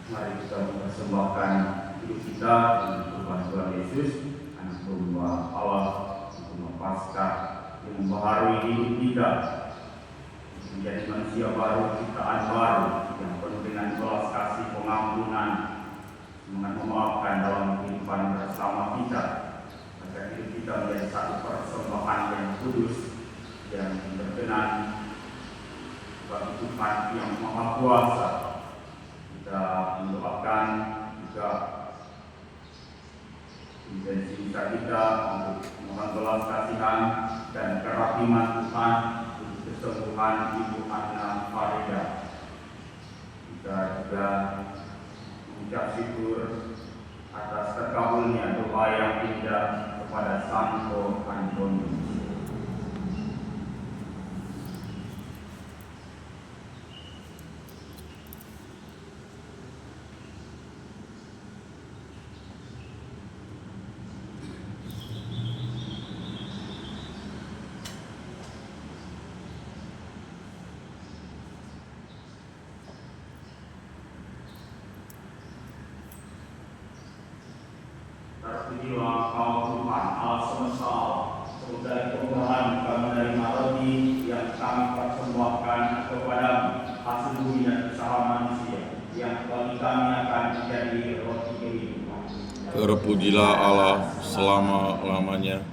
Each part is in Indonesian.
Mari kita mempersembahkan hidup kita dengan kurban Tuhan Yesus, Anak Domba Allah, untuk Paskah yang membaharui hidup kita, menjadi manusia baru, ciptaan baru yang penuh dengan belas kasih, pengampunan, semangat memaafkan dalam kehidupan bersama kita, agar hidup kita menjadi satu persembahan yang kudus, yang berkenan bagi Tuhan yang Maha Kuasa. Kita mendoakan juga intensi kita untuk mohon belas kasihan dan kerahiman Tuhan untuk kesembuhan Ibu Anna Farida. Kita juga mengucap syukur atas terkabulnya doa yang indah kepada Santo Antonius. Terpujilah Kau Tuhan Allah semesta, semoga kemudahan kami menerima roti yang kami persembahkan kepadamu, hasil bumi dan usaha manusia, yang bagi kami akan menjadi roti kehidupan. Terpujilah Allah selama-lamanya.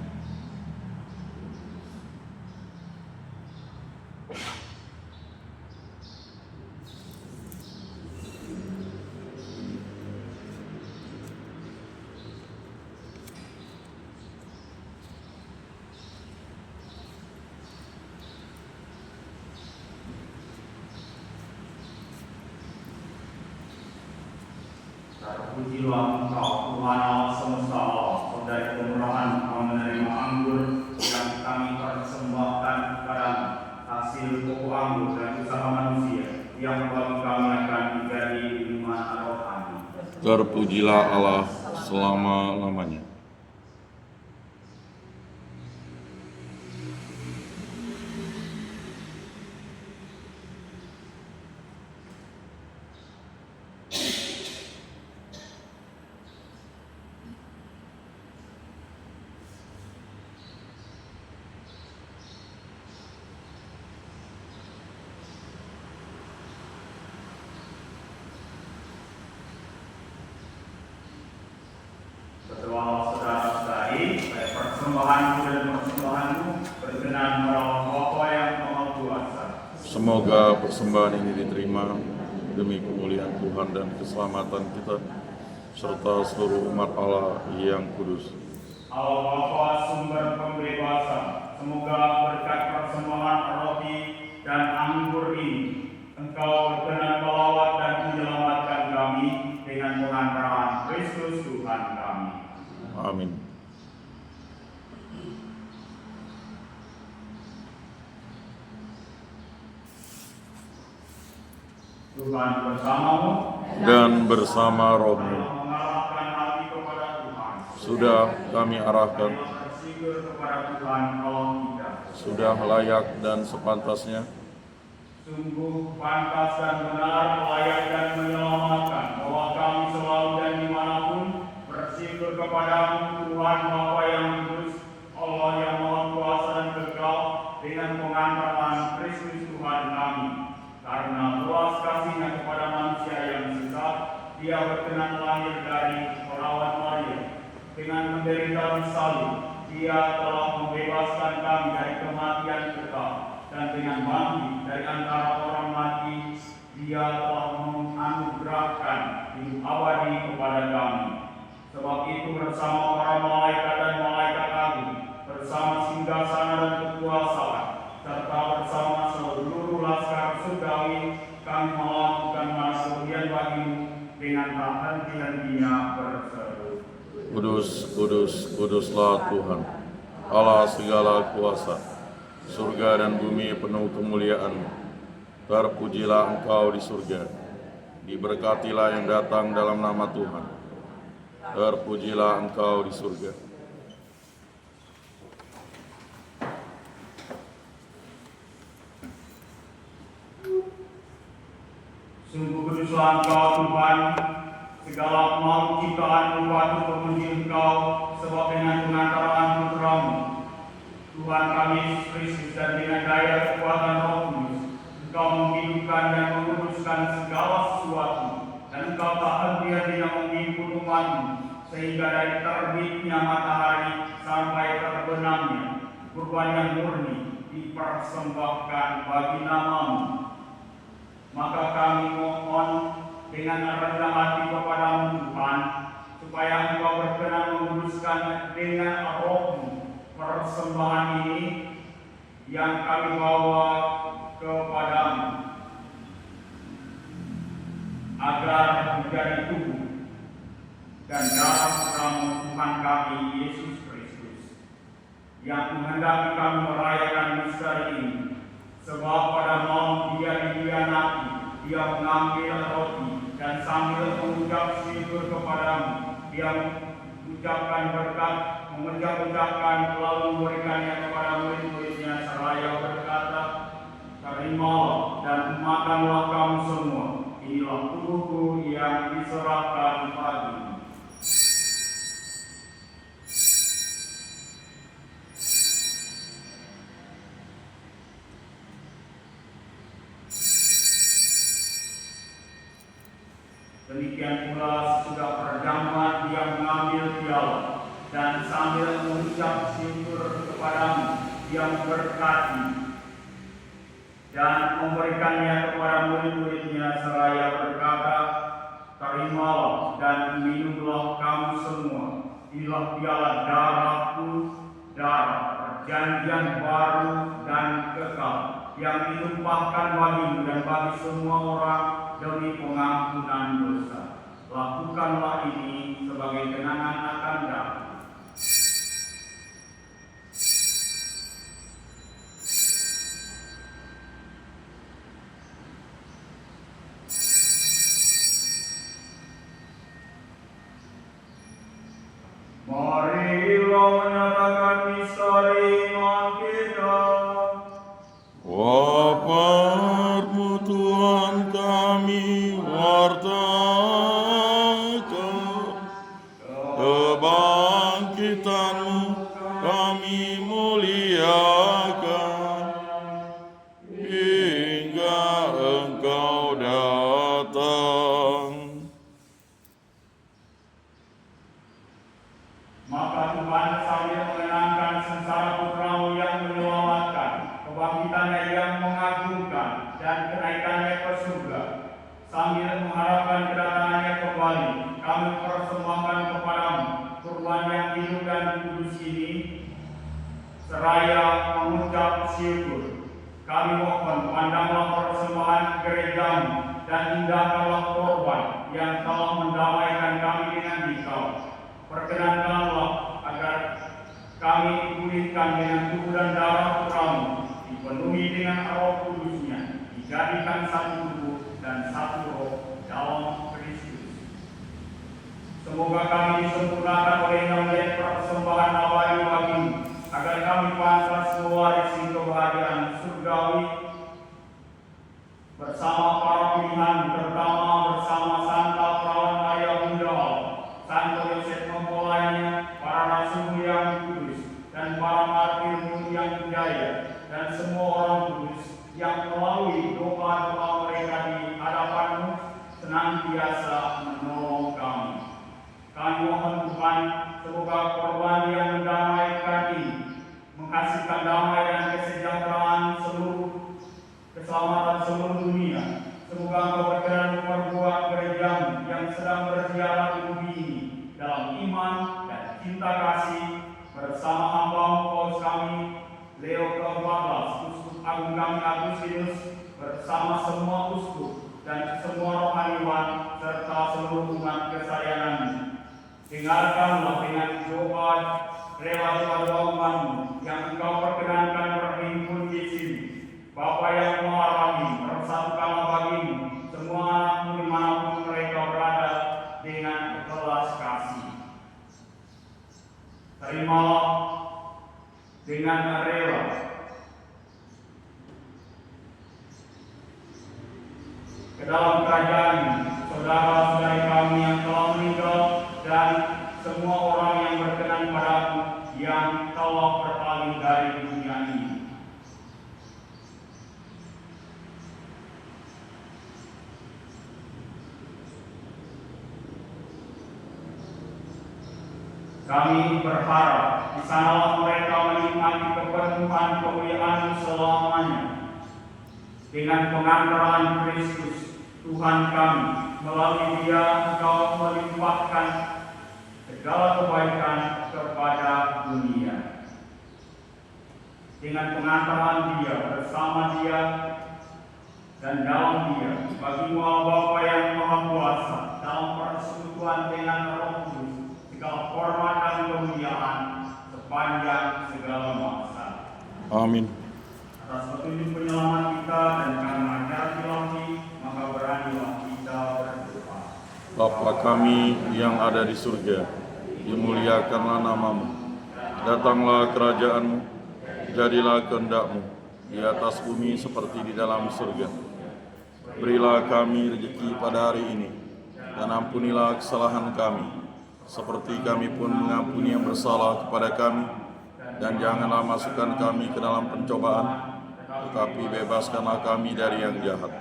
Terpujilah Engkau Tuhan Allah semesta, saudara kemurahan Kau menerima anggur yang kami persembahkan kepadamu, hasil pokok anggur dan usaha manusia, yang bagi kami akan menjadi minuman rohani. Terpujilah Allah selama-lamanya. Setelah saudara-saudari, persembahanku dan persembahanmu berkenan merawat Bapa yang Maha Kuasa. Semoga persembahan ini diterima demi kemuliaan Tuhan dan keselamatan kita, serta seluruh umat Allah yang kudus. Allah Bapa sumber pembebasan, semoga berkat persembahan roti dan anggur ini, Engkau berkenan melawat dan menyelamatkan kami dengan pengantaran Kristus Tuhan kami. Amin. Tuhan bersamamu Dan bersama rohmu, mengarahkan hati kepada Tuhan. sudah kami arahkan, Bersyukur kepada Tuhan Allah kita. sudah layak dan sepantasnya, Sungguh pantas dan benar, layak dan menyelamatkan, bahwa kami selalu dan dimanapun bersyukur kepadamu Tuhan Bapa yang kudus, Allah yang Maha Kuasa dan kekal, dengan pengantaran Kristus Tuhan kami. Karena belas kasih-Nya kepada manusia yang sesat, Dia berkenan lahir dari perawat Maria. Dengan menderita di salib, Dia telah membebaskan kami dari kematian kekal, dan dengan bangkit dari antara orang mati, Dia telah menganugerahkan hidup abadi kepada kami. Sebab itu bersama para malaikat dan malaikat agung, bersama singgasana dan kekuasaan, serta bersama seluruh laskar surgawi, kami melakukan pujian bagimu dengan tak henti-hentinya berseru. kudus, kudus, kuduslah Tuhan, Allah segala kuasa. Surga dan bumi penuh kemuliaan-Mu. Terpujilah Engkau di surga. Diberkatilah yang datang dalam nama Tuhan. Terpujilah Engkau di surga. Sungguh kudus Kuduslah Engkau Tuhan, segala makhluk ciptaan patut memuji Engkau, sebab dengan pengantaraan Putra-Mu, Tuhan kami Yesus Kristus, dan dengan daya kekuatan Roh Kudus, Engkau menghidupkan dan menguduskan segala sesuatu, dan Engkau tak henti-hentinya menghibur umat-Mu, sehingga dari terbitnya matahari sampai terbenamnya, kurban yang murni dipersembahkan bagi nama-Mu. Maka kami mohon dengan rendah hati kepadamu Tuhan, supaya Engkau berkenan menguduskan dengan Roh-Mu persembahan ini yang kami bawa kepadamu, agar menjadi tubuh dan darah Putra-Mu Tuhan kami Yesus Kristus, yang menghendaki kami merayakan misteri ini. Sebab pada malam Dia dihianati, Dia mengambil roti, dan sambil mengucap syukur kepadamu, Dia mengucapkan berkat, mengucapkan lalu memberikannya kepada murid-muridnya seraya berkata, "Terimalah dan makanlah kamu semua, inilah tubuhku yang diserahkan bagimu." Demikian pula sesudah perjamuan Dia mengambil piala, dan sambil mengucap syukur kepadamu, Dia memberkati dan memberikannya kepada murid-muridnya seraya berkata, "Terimalah dan minumlah kamu semua, inilah piala darahku, darah perjanjian baru dan kekal, yang ditumpahkan bagimu dan bagi semua orang demi pengampunan dosa. Lakukanlah ini sebagai kenangan akan darah." Marilah menyatakan misteri iman kita. Wafatmu Tuhan kami wartakan, kebangkitan-Mu kami muliakan, hingga Engkau datang. Maka Tuhan sambil mengenangkan sengsara Putra-Mu yang menyelamatkan, kebangkitannya yang mengagumkan, dan kenaikannya ke surga, sambil mengharapkan kedatangannya kembali, kami persembahkan kepadamu kurban yang hidup dan kudus ini, seraya mengucap syukur. Kami mohon, pandanglah persembahan gereja-Mu, dan indahkanlah korban yang telah mendamaikan kami dengan Dikau. Perkenankanlah agar kami dipulihkan dengan tubuh dan darah Putra-Mu, dipenuhi dengan Roh Kudus-Nya, dijadikan satu tubuh dan satu roh dalam Kristus. Semoga kami disempurnakan oleh-Nya menjadi persembahan abadi bagi-Mu, agar kami pantas mewarisi kebahagiaan surgawi bersama para pilihan, terutama bersama Santa Perawan Maria Bunda Allah, Santo Yosef mempelainya, para rasul yang kudus, dan para martir yang berjaya, dan semua orang kudus yang melalui doa-doa mereka di hadapan-Mu senantiasa menolong kami. Kami mohon Tuhan, semoga korban yang mendamaikan ini menghasilkan damai dan kesejahteraan keselamatan seluruh dunia. Semoga Engkau berkenan memperbuat gereja-Mu yang sedang berziarah di bumi ini dalam iman dan cinta kasih, bersama hamba-Mu Paus kami Leo ke-14, Uskup Agung kami Agustinus, bersama semua uskup dan semua rohaniwan serta seluruh umat kesayangan-Mu. Dengarkanlah dengan doa rela doa umat-Mu yang Engkau perkenankan berhimpun di sini. Bapa yang Maha Rahim, persatukanlah bagi-Mu semua anak-Mu dimanapun mereka berada dengan belas kasih. Terimalah dengan rela ke dalam kerajaan saudara-saudari kami yang telah meninggal dan semua orang yang berkenan padamu yang telah berpaling dari dunia ini. Kami berharap di sanalah mereka menikmati kepenuhan kemuliaan selamanya dengan pengantaran Kristus Tuhan kami. Melalui Dia Engkau melimpahkan segala kebaikan kepada dunia. Dengan pengantaran Dia, bersama Dia dan dalam Dia, bagimu Allah Bapa yang Maha Kuasa, dalam persekutuan dengan Roh Kudus, segala hormat dan kemuliaan sepanjang segala masa. Amin. Atas petunjuk penyelamat kita dan karena ajaran ilahi, maka beranilah kita berdoa. Bapa kami yang ada di surga, dimuliakanlah namamu. Datanglah kerajaanmu, jadilah kehendak-Mu di atas bumi seperti di dalam surga. Berilah kami rezeki pada hari ini, dan ampunilah kesalahan kami, seperti kami pun mengampuni yang bersalah kepada kami. Dan janganlah masukkan kami ke dalam pencobaan, tetapi bebaskanlah kami dari yang jahat.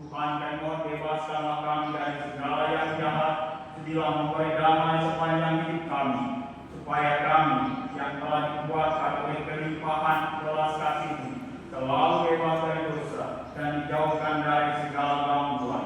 Tuhan kami bebaskanlah kami dari segala yang jahat, sedilah memberi damai sepanjang hidup kami, supaya kami yang telah dikuatkan oleh kelimpahan belas kasih-Mu selalu bebas dari dosa dan dijauhkan dari segala gangguan,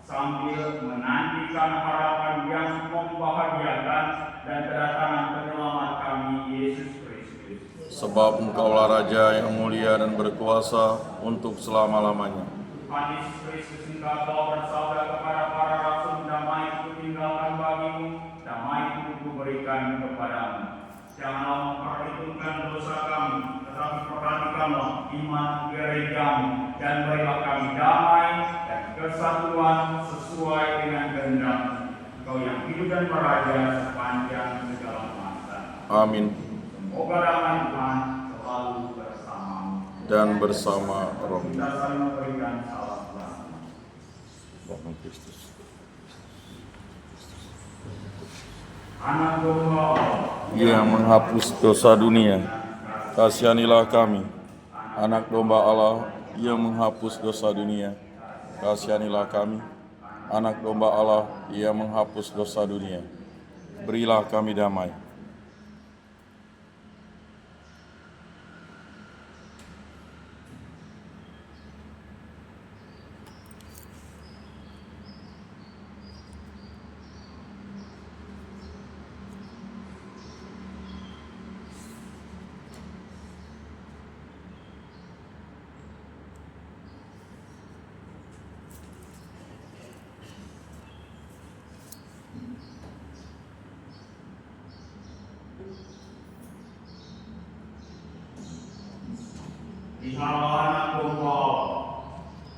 sambil menantikan harapan yang membahagiakan dan kedatangan penyelamat kami, Yesus Kristus. Sebab Engkaulah Raja yang mulia dan berkuasa untuk selama-lamanya. Tuhan Yesus Kristus, Engkau telah bersabda kepada para rasul, damai itu tinggalkan bagimu, damai itu kuberikan kepadamu. Janganlah memperhitungkan dosa kami, tetapi perhatikanlah iman gerejamu, dan berilah kami damai dan kesatuan sesuai dengan kehendak-Mu. Engkau yang hidup dan meraja sepanjang segala masa. Amin. Semoga damai Tuhan selalu bersamamu Dan bersama roh kita saling memberikan salam selamat. Tuhan Kristus. Anak domba Yang menghapus dosa dunia, kasihanilah kami. Anak domba Allah yang menghapus dosa dunia, kasihanilah kami. Anak domba Allah yang menghapus dosa dunia, berilah kami damai. Lihatlah anak domba Allah,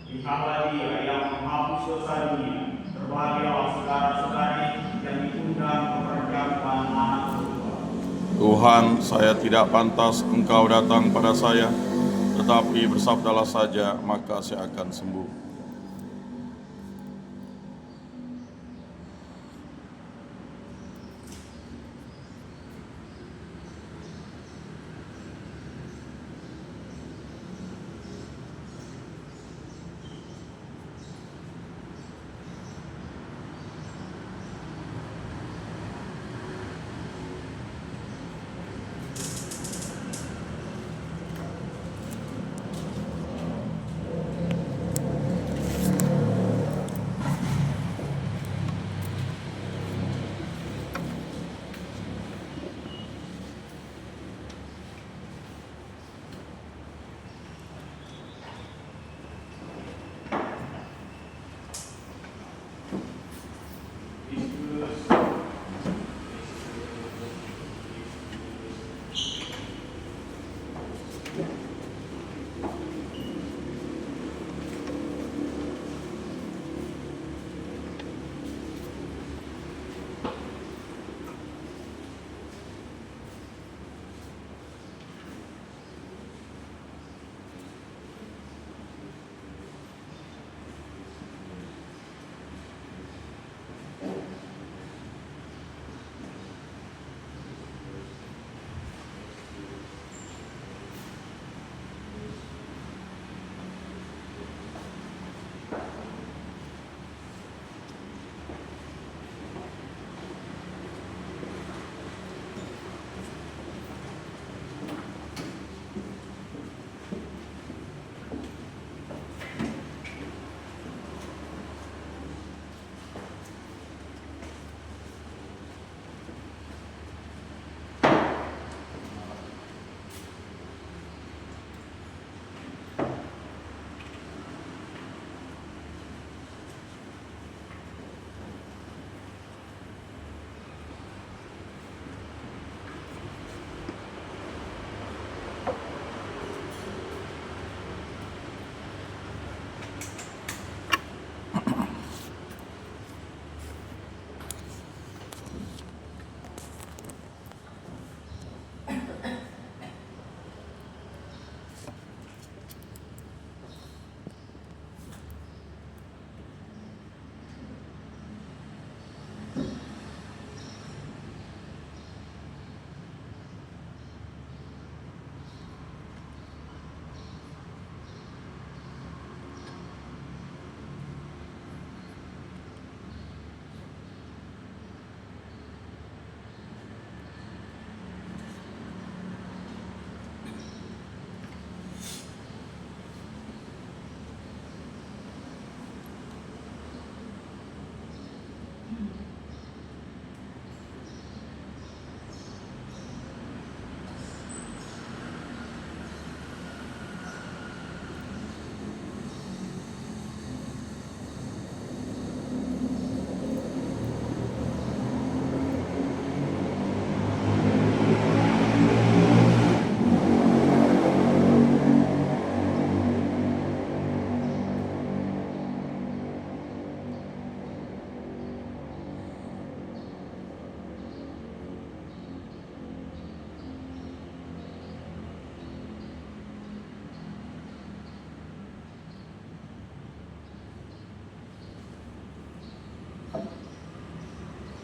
lihatlah Dia yang menghapus dosa dunia. Berbahagialah saudara-saudari yang diundang ke perjamuan anak domba. Tuhan, saya tidak pantas Engkau datang pada saya, tetapi bersabdalah saja, maka saya akan sembuh.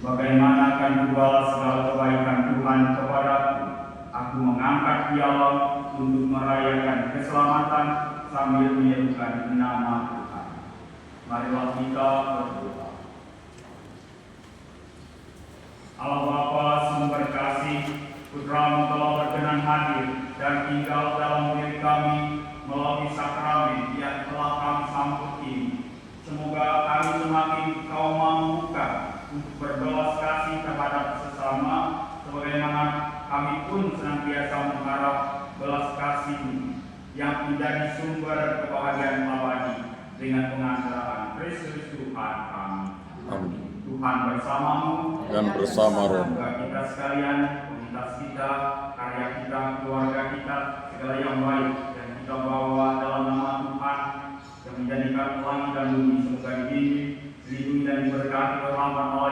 Bagaimana akan kubalas segala kebaikan Tuhan kepadaku? Aku mengangkat piala untuk merayakan keselamatan sambil menyerukan nama Tuhan. Marilah kita berdoa. Allah Bapa sumber kasih, Putra-Mu telah berkenan hadir dan tinggal dalam diri kami melalui sakramen yang telah kami sambut ini. Semoga kami semakin Kau mampukan untuk berbelas kasih kepada sesama, sebagaimana kami pun senantiasa mengharap belas kasih yang menjadi sumber kebahagiaan abadi dengan pengantaran Kristus Tuhan kami. Amin. Tuhan bersamamu Dan bersama roh. Semoga kita sekalian, komunitas kita, karya kita, keluarga kita, segala yang baik yang kita bawa dalam nama Tuhan yang menjadikan langit dan bumi semoga dibimbing, dilindungi dan diberkati oleh rahmat Allah